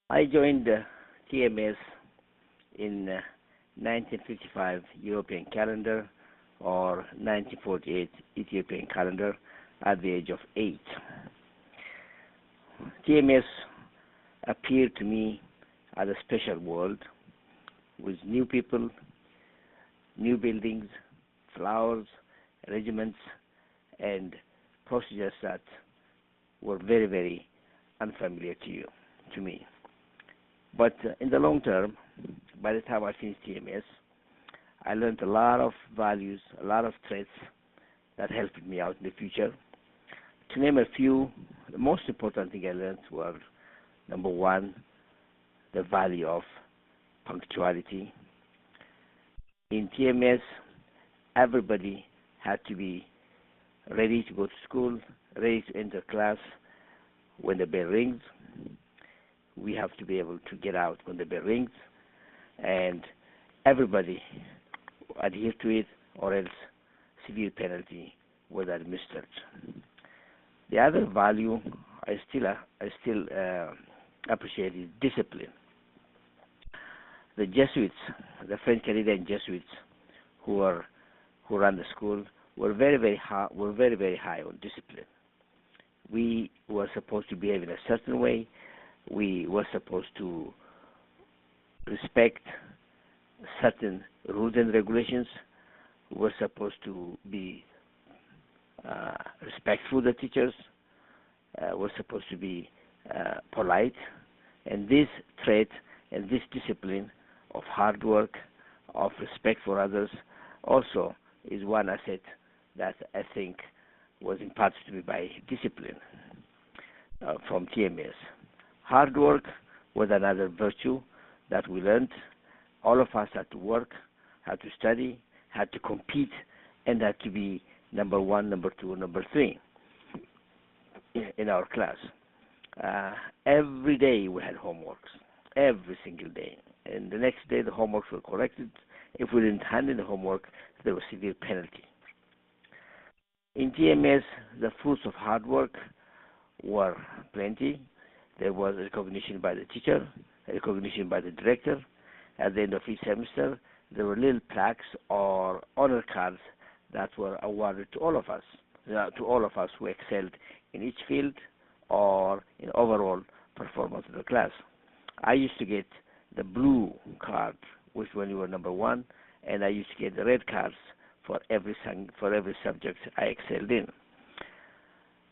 I joined TMS in 1955 European calendar or 1948 Ethiopian calendar at the age of 8. TMS appeared to me as a special world with new people, new buildings, flowers, regiments, and procedures that were very, very unfamiliar to me. But in the long term, by the time I finished TMS, I learned a lot of values, a lot of traits that helped me out in the future. To name a few, the most important thing I learned were, number one, the value of punctuality. In TMS, everybody had to be ready to go to school, ready to enter class when the bell rings. We have to be able to get out when the bell rings, and everybody adhere to it, or else severe penalty was administered. The other value I still appreciate is discipline. The Jesuits, the French Canadian Jesuits, who ran the school, were very high on discipline. We were supposed to behave in a certain way. We were supposed to respect certain rules and regulations. We were supposed to be respectful of the teachers. We're supposed to be polite. And this trait and this discipline of hard work, of respect for others, also is one asset that I think was imparted to me by discipline from TMS. Hard work was another virtue that we learned. All of us had to work, had to study, had to compete, and had to be number one, number two, number three in our class. Every day we had homeworks, every single day. And the next day the homeworks were corrected. If we didn't hand in the homework, there was severe penalty. In TMS, the fruits of hard work were plenty. There was recognition by the teacher, recognition by the director. At the end of each semester, there were little plaques or honor cards that were awarded to all of us who excelled in each field or in overall performance of the class. I used to get the blue card, which when you were number one, and I used to get the red cards for every subject I excelled in.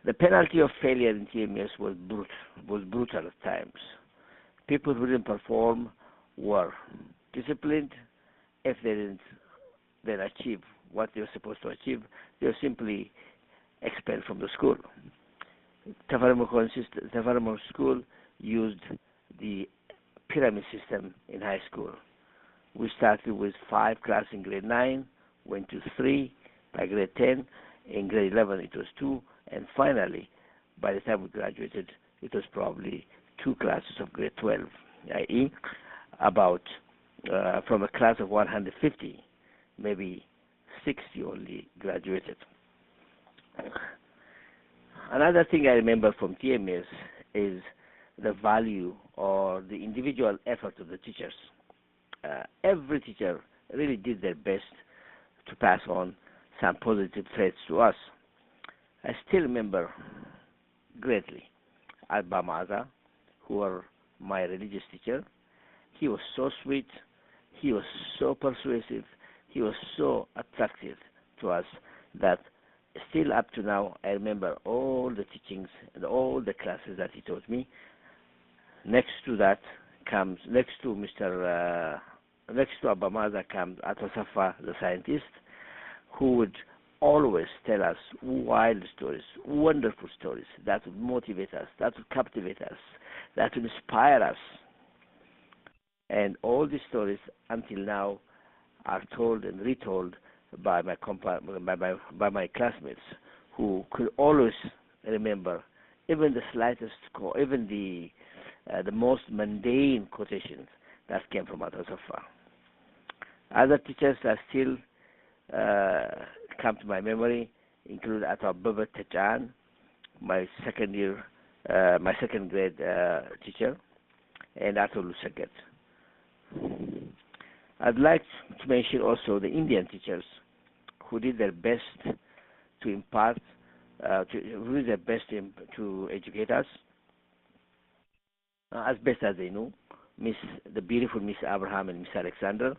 The penalty of failure in TMS was brutal at times. People who didn't perform were disciplined. If they didn't then achieve what they were supposed to achieve, they were simply expelled from the school. Tafari Makonnen School used the pyramid system in high school. We started with 5 classes in grade 9, went to 3 by grade 10. In grade 11 it was 2, and finally, by the time we graduated, it was probably 2 classes of grade 12, i.e., about from a class of 150, maybe 60 only graduated. Another thing I remember from TMS is the value or the individual effort of the teachers. Every teacher really did their best to pass on some positive traits to us. I still remember greatly Abba Maza, who was my religious teacher. He was so sweet, he was so persuasive, he was so attractive to us that still up to now I remember all the teachings and all the classes that he taught me. Next to Abba Maza comes Atasafa, the scientist, who would always tell us wild stories, wonderful stories that would motivate us, that would captivate us, that would inspire us. And all these stories until now are told and retold by my classmates, who could always remember even the slightest, even the most mundane quotations that came from Atasafa. Other teachers that still come to my memory include Ato Ababa Tajan, my second grade teacher. and Arthur Lusagat. I'd like to mention also the Indian teachers who did their best to impart, who did their best to educate us as best as they knew. The beautiful Miss Abraham and Miss Alexander.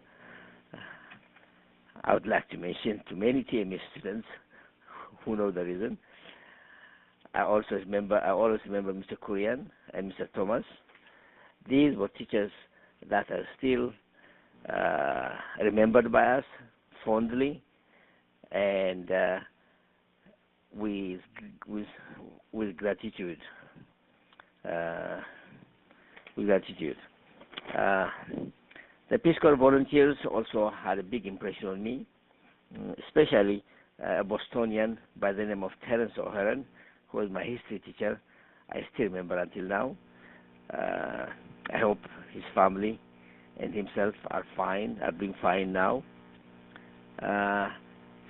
I would like to mention to many TMS students who know the reason. I always remember Mr. Kurian and Mr. Thomas. These were teachers that are still remembered by us fondly, and with gratitude. With gratitude. The Peace Corps volunteers also had a big impression on me, especially a Bostonian by the name of Terence O'Hearn, who was my history teacher. I still remember until now. I hope his family and himself are doing fine now.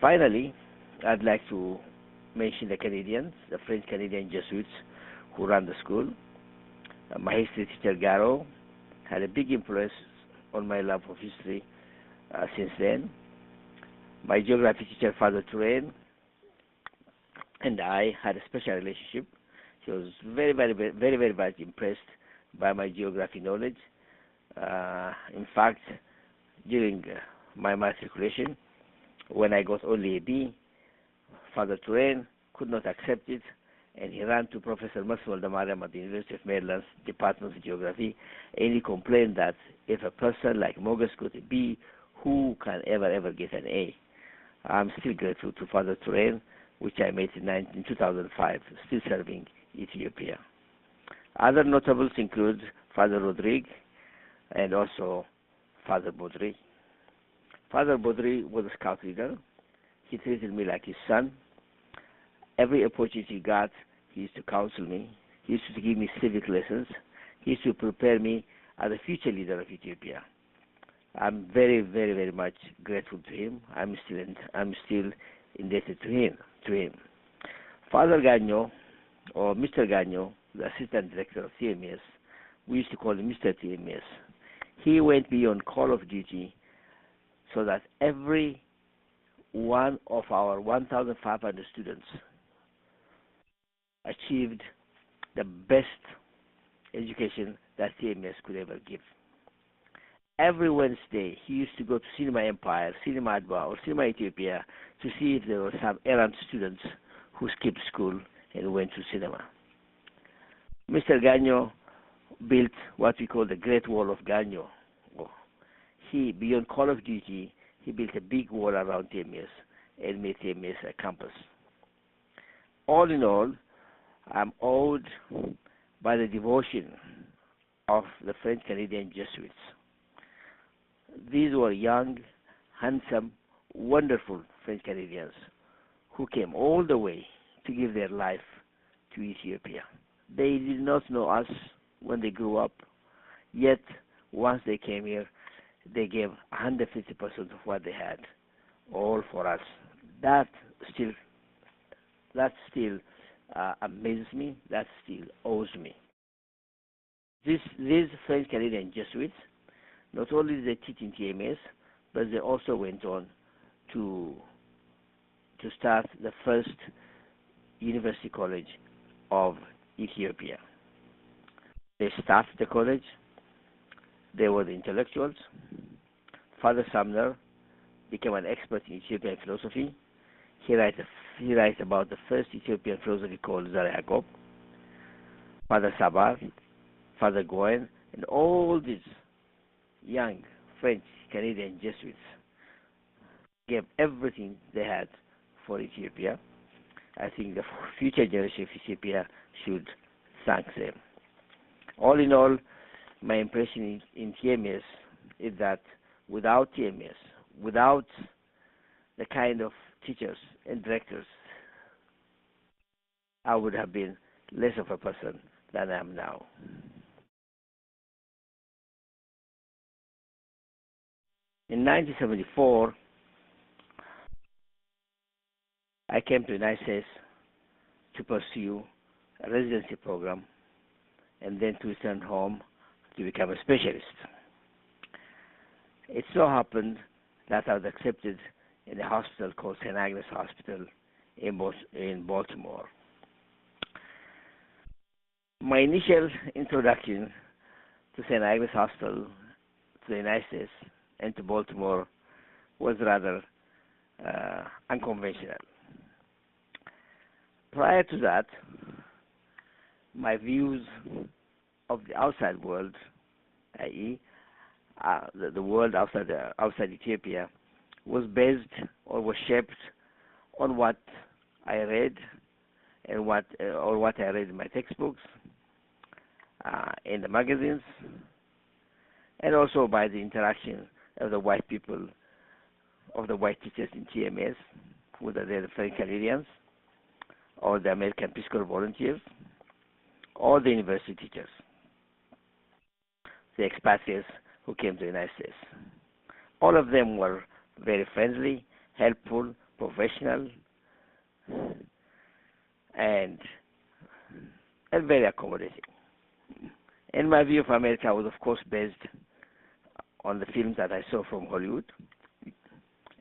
Finally, I'd like to mention the Canadians, the French-Canadian Jesuits who run the school. My history teacher, Garo, had a big influence on my love of history since then. My geography teacher, Father Touraine, and I had a special relationship. He was very, very, very, very, very much impressed by my geography knowledge. In fact, during my matriculation, when I got only a B, Father Touraine could not accept it, and he ran to Professor Moges Gebremariam at the University of Maryland's Department of Geography, and he complained that if a person like Moges got a B, who can ever get an A? I'm still grateful to Father Touraine, which I met in 2005, still serving Ethiopia. Other notables include Father Rodrigue and also Father Baudry. Father Baudry was a scout leader. He treated me like his son. Every opportunity he got, he used to counsel me. He used to give me civic lessons. He used to prepare me as a future leader of Ethiopia. I'm very, very, very much grateful to him. I'm still indebted to him. Father Gagno, or Mr. Gagno, the assistant director of TMS, we used to call him Mr. TMS. He went beyond call of duty so that every one of our 1,500 students achieved the best education that TMS could ever give. Every Wednesday, he used to go to Cinema Empire, Cinema Adwa, or Cinema Ethiopia to see if there were some errant students who skipped school and went to cinema. Mr. Gagno built what we call the Great Wall of Gagno. He, beyond call of duty, he built a big wall around TMS and made TMS a campus. All in all, I'm awed by the devotion of the French-Canadian Jesuits. These were young, handsome, wonderful French-Canadians who came all the way to give their life to Ethiopia. They did not know us when they grew up, yet once they came here, they gave 150% of what they had, all for us. That still amazes me. That still owes me. These French-Canadian Jesuits, not only did they teach in TMS, but they also went on to start the first university college of Ethiopia. They staffed the college. They were the intellectuals. Father Sumner became an expert in Ethiopian philosophy. He writes about the first Ethiopian philosophy called Zara Yaakov. Father Sabar, Father Goen, and all these young French-Canadian Jesuits gave everything they had for Ethiopia. I think the future generation of Ethiopia should thank them. All in all, my impression in TMS is that without TMS, without the kind of teachers and directors, I would have been less of a person than I am now. In 1974, I came to the United States to pursue a residency program and then to return home to become a specialist. It so happened that I was accepted in a hospital called St. Agnes Hospital in Baltimore. My initial introduction to St. Agnes Hospital, to the United States, and to Baltimore was rather unconventional. Prior to that, my views of the outside world, i.e., the world outside Ethiopia, was based or was shaped on what I read and what I read in my textbooks, in the magazines, and also by the interaction of the white people, of the white teachers in TMS, whether they're the French Canadians or the American Peace Corps volunteers or the university teachers, the expatriates who came to the United States. All of them were very friendly, helpful, professional, and very accommodating. And my view of America was, of course, based on the films that I saw from Hollywood,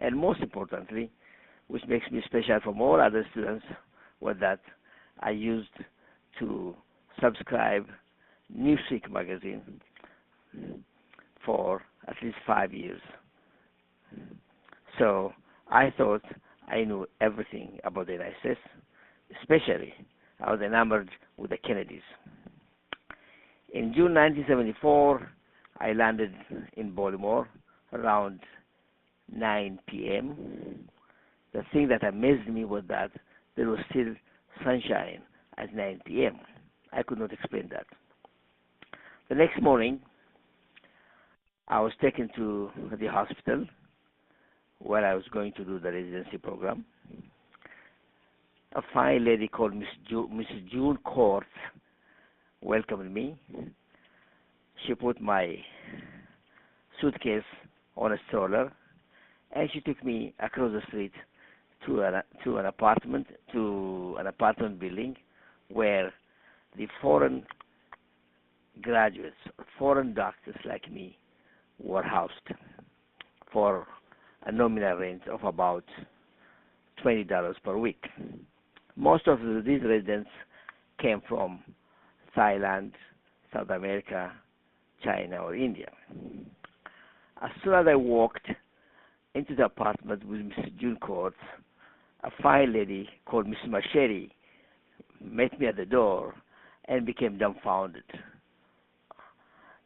and most importantly, which makes me special from all other students, was that I used to subscribe Newsweek magazine for at least 5 years. So I thought I knew everything about the United States, especially I was enamored with the Kennedys. In June 1974, I landed in Baltimore around 9 p.m. The thing that amazed me was that there was still sunshine at 9 p.m. I could not explain that. The next morning, I was taken to the hospital where I was going to do the residency program. A fine lady called Mrs. June Court welcomed me. She put my suitcase on a stroller, and she took me across the street to an apartment building where the foreign graduates, foreign doctors like me, were housed for a nominal rent of about $20 per week. Most of these residents came from Thailand, South America, China, or India. As soon as I walked into the apartment with Mrs. June Court, a fine lady called Miss Macheri met me at the door and became dumbfounded.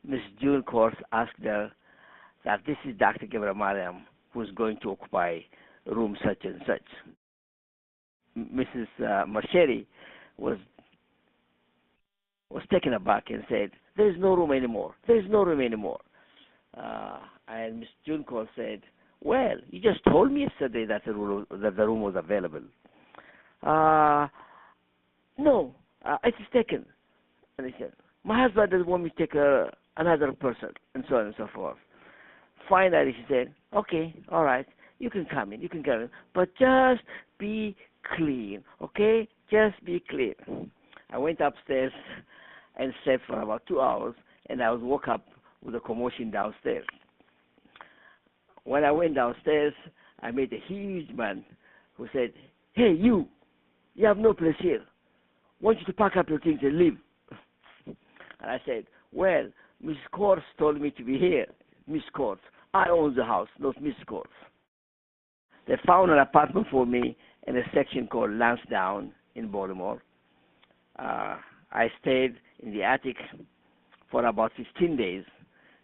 Miss June Court asked her that this is Dr. Gebremariam who's going to occupy room such and such. Mrs. Macheri was taken aback and said, "There is no room anymore. There is no room anymore." And Miss June Court said, "Well, you just told me yesterday that the room was available." No, it is taken. And he said, "My husband doesn't want me to take another person," and so on and so forth. Finally, she said, "Okay, all right, you can come in, but just be clean, okay? Just be clean." I went upstairs and slept for about 2 hours, and I was woke up with a commotion downstairs. When I went downstairs, I met a huge man who said, "Hey, you have no place here. I want you to pack up your things and leave." And I said, "Well, Miss Courts told me to be here. Miss Courts. I own the house, not Miss Courts." They found an apartment for me in a section called Lansdowne in Baltimore. I stayed in the attic for about 15 days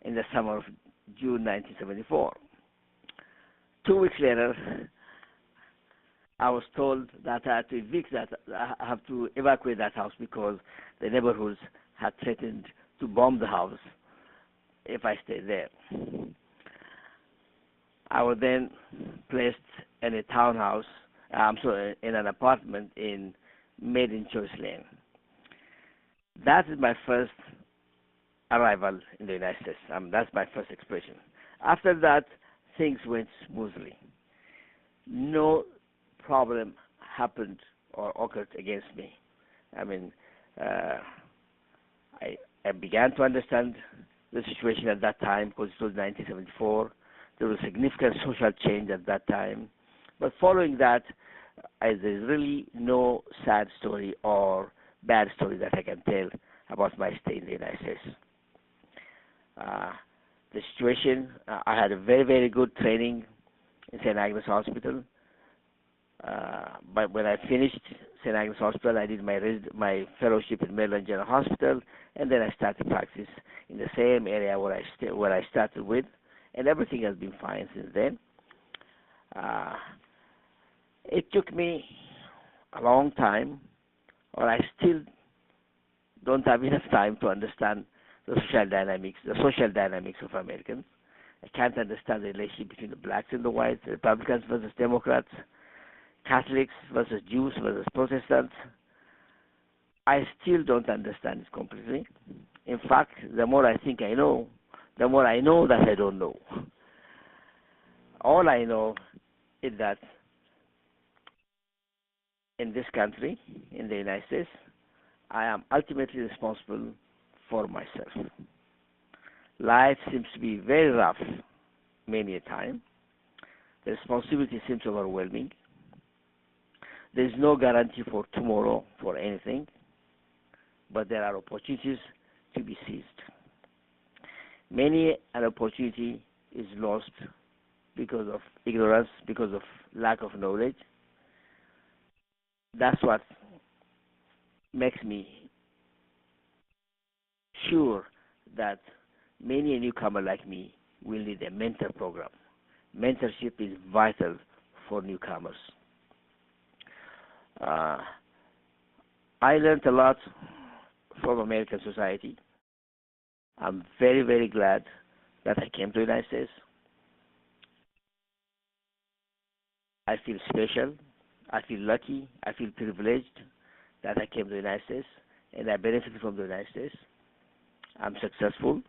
in the summer of June 1974. 2 weeks later, I was told that I have to evacuate that house because the neighborhoods had threatened to bomb the house if I stayed there. I was then placed in a townhouse, in an apartment in Maiden Choice Lane. That is my first arrival in the United States. That's my first expression. After that, things went smoothly. No problem happened or occurred against me. I began to understand the situation at that time, because it was 1974. There was significant social change at that time. But following that, there's really no sad story or bad story that I can tell about my stay in the United States. The situation, I had a very, very good training in St. Agnes Hospital. But when I finished St. Agnes Hospital, I did my fellowship in Maryland General Hospital, and then I started practice in the same area where I started with, and everything has been fine since then. It took me a long time, or I still don't have enough time to understand the social dynamics of Americans. I can't understand the relationship between the blacks and the whites, Republicans versus Democrats, Catholics versus Jews versus Protestants. I still don't understand it completely. In fact, the more I think I know, the more I know that I don't know. All I know is that in this country, in the United States, I am ultimately responsible for myself. Life seems to be very rough many a time. The responsibility seems overwhelming. There is no guarantee for tomorrow for anything, but there are opportunities to be seized. Many an opportunity is lost because of ignorance, because of lack of knowledge. That's what makes me sure that many a newcomer like me will need a mentor program. Mentorship is vital for newcomers. I learned a lot from American society. I'm very, very glad that I came to the United States. I feel special. I feel lucky. I feel privileged that I came to the United States, and I benefited from the United States. I'm successful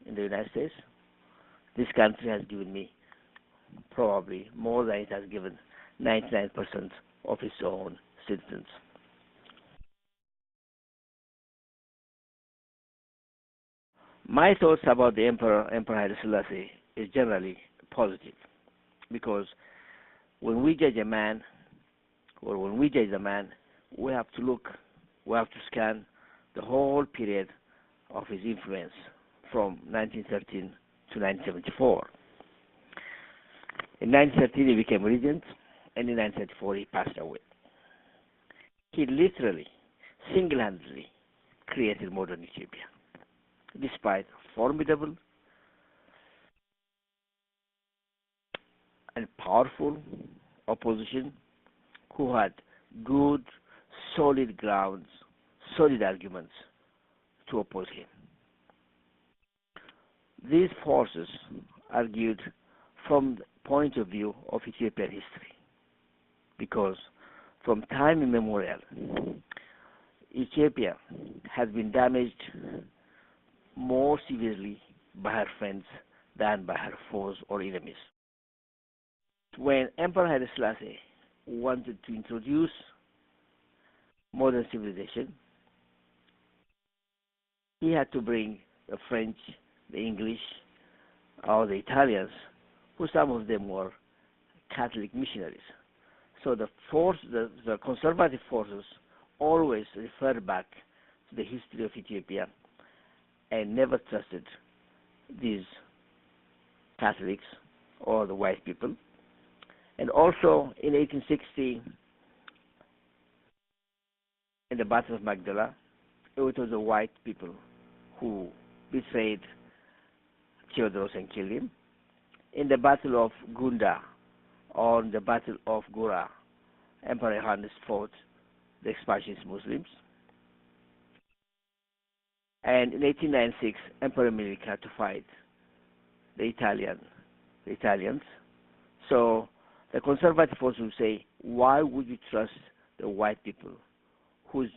in the United States. This country has given me probably more than it has given 99% of its own citizens. My thoughts about the Emperor Haile Selassie is generally positive, because when we judge a man, or when we judge a man, we have to scan the whole period of his influence from 1913 to 1974. In 1913 he became regent, and in 1934 he passed away. He literally, single-handedly created modern Ethiopia, despite formidable and powerful opposition who had good, solid grounds, solid arguments to oppose him. These forces argued from the point of view of Ethiopian history, because from time immemorial, Ethiopia has been damaged more severely by her friends than by her foes or enemies. When Emperor Haile Selassie wanted to introduce modern civilization, he had to bring the French, the English, or the Italians, who some of them were Catholic missionaries. So the conservative forces always referred back to the history of Ethiopia and never trusted these Catholics or the white people. And also in 1860, in the Battle of Magdala, it was the white people who betrayed Theodorus and killed him. In the Battle of Gunda, or the Battle of Gura, Emperor Haile fought the expansionist Muslims. And in 1896, Emperor Milik had to fight the Italians. So the conservative force would say, why would you trust the white people whose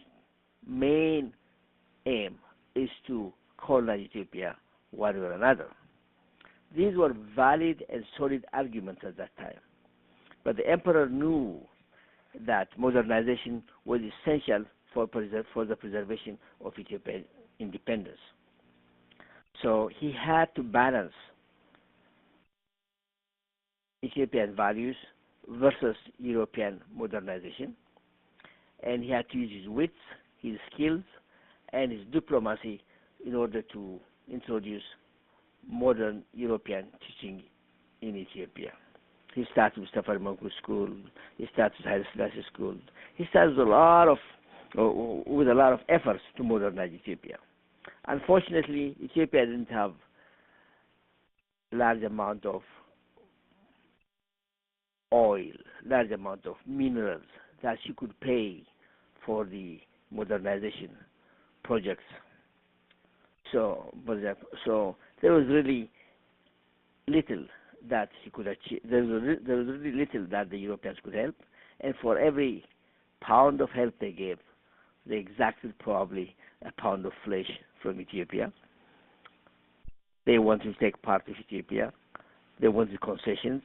main aim is to colonize Ethiopia one way or another? These were valid and solid arguments at that time. But the emperor knew that modernization was essential for the preservation of Ethiopian independence. So he had to balance Ethiopian values versus European modernization, and he had to use his wits, his skills, and his diplomacy in order to introduce modern European teaching in Ethiopia. He started with Tafari Makonnen School. He started with Haile Selassie School. He started with a lot of efforts to modernize Ethiopia. Unfortunately, Ethiopia didn't have large amount of oil, large amount of minerals that she could pay for the modernization projects. So there was really little that he could achieve. There was really little that the Europeans could help, and for every pound of help they gave, they exacted probably a pound of flesh from Ethiopia. They wanted to take part of Ethiopia. They wanted concessions.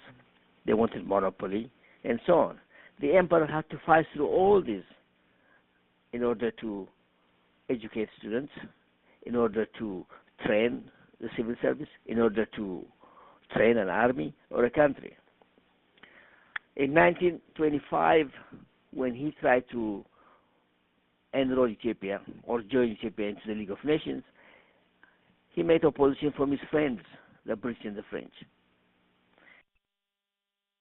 They wanted monopoly, and so on. The emperor had to fight through all this in order to educate students, in order to train the civil service, in order to train an army or a country. In 1925, when he tried to enroll Ethiopia or join Ethiopia into the League of Nations, he met opposition from his friends, the British and the French.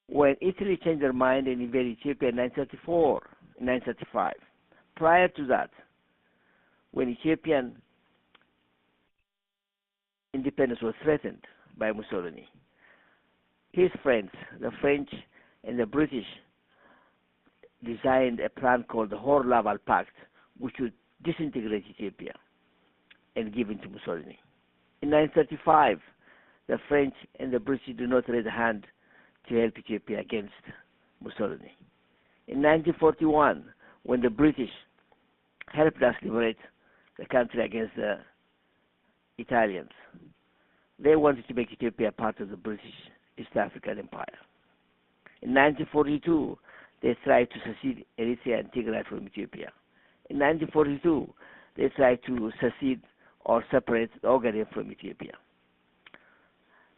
When Italy changed their mind and invaded Ethiopia in 1935, prior to that, when Ethiopian independence was threatened by Mussolini, his friends, the French and the British, designed a plan called the Hor-Laval Pact, which would disintegrate Ethiopia and give it to Mussolini. In 1935, the French and the British did not raise a hand to help Ethiopia against Mussolini. In 1941, when the British helped us liberate the country against the Italians, they wanted to make Ethiopia part of the British East African Empire. In 1942, they tried to secede Eritrea and Tigray from Ethiopia. In 1942, they tried to secede or separate Ogaden from Ethiopia.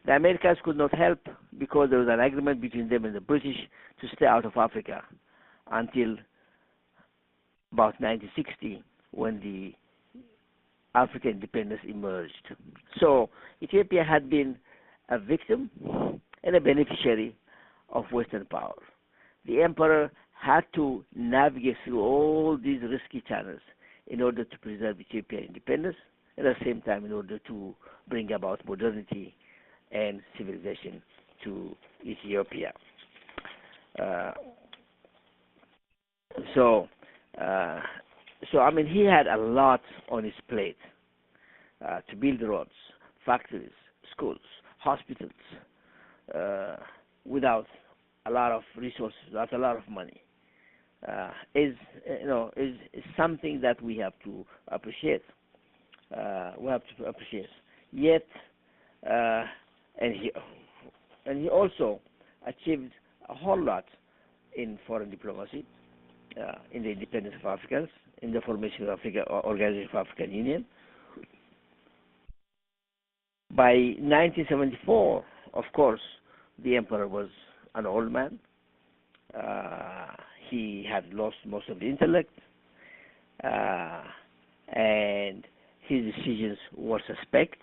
The Americans could not help because there was an agreement between them and the British to stay out of Africa until about 1960, when the African independence emerged. So Ethiopia had been a victim and a beneficiary of Western power. The emperor had to navigate through all these risky channels in order to preserve Ethiopian independence, and at the same time in order to bring about modernity and civilization to Ethiopia. So I mean, he had a lot on his plate to build roads, factories, schools, hospitals, without a lot of resources, without a lot of money. Is something that we have to appreciate. Yet, and he also achieved a whole lot in foreign diplomacy, in the independence of Africans, in the formation of Organization of African Union. By 1974, of course, the emperor was an old man. He had lost most of the intellect, and his decisions were suspect.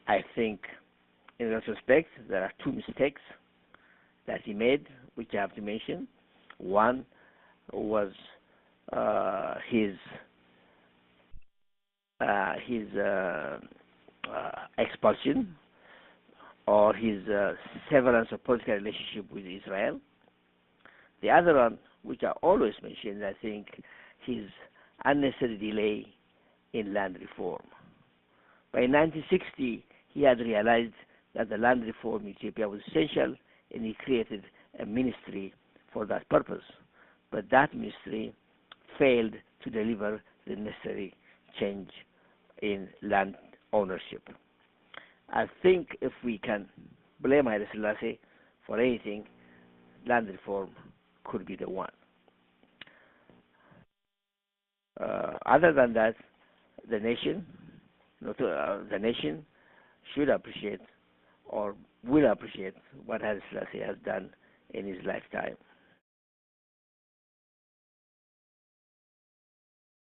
I think, in retrospect, there are two mistakes that he made, which I have to mention. One was his expulsion, or his severance of political relationship with Israel. The other one, which I always mention, I think, his unnecessary delay in land reform. By 1960, he had realized that the land reform in Ethiopia was essential, and he created a ministry for that purpose. But that ministry failed to deliver the necessary change in land ownership. I think if we can blame Haile Selassie for anything, land reform could be the one. Other than that, the nation the nation should appreciate or will appreciate what Haile Selassie has done in his lifetime.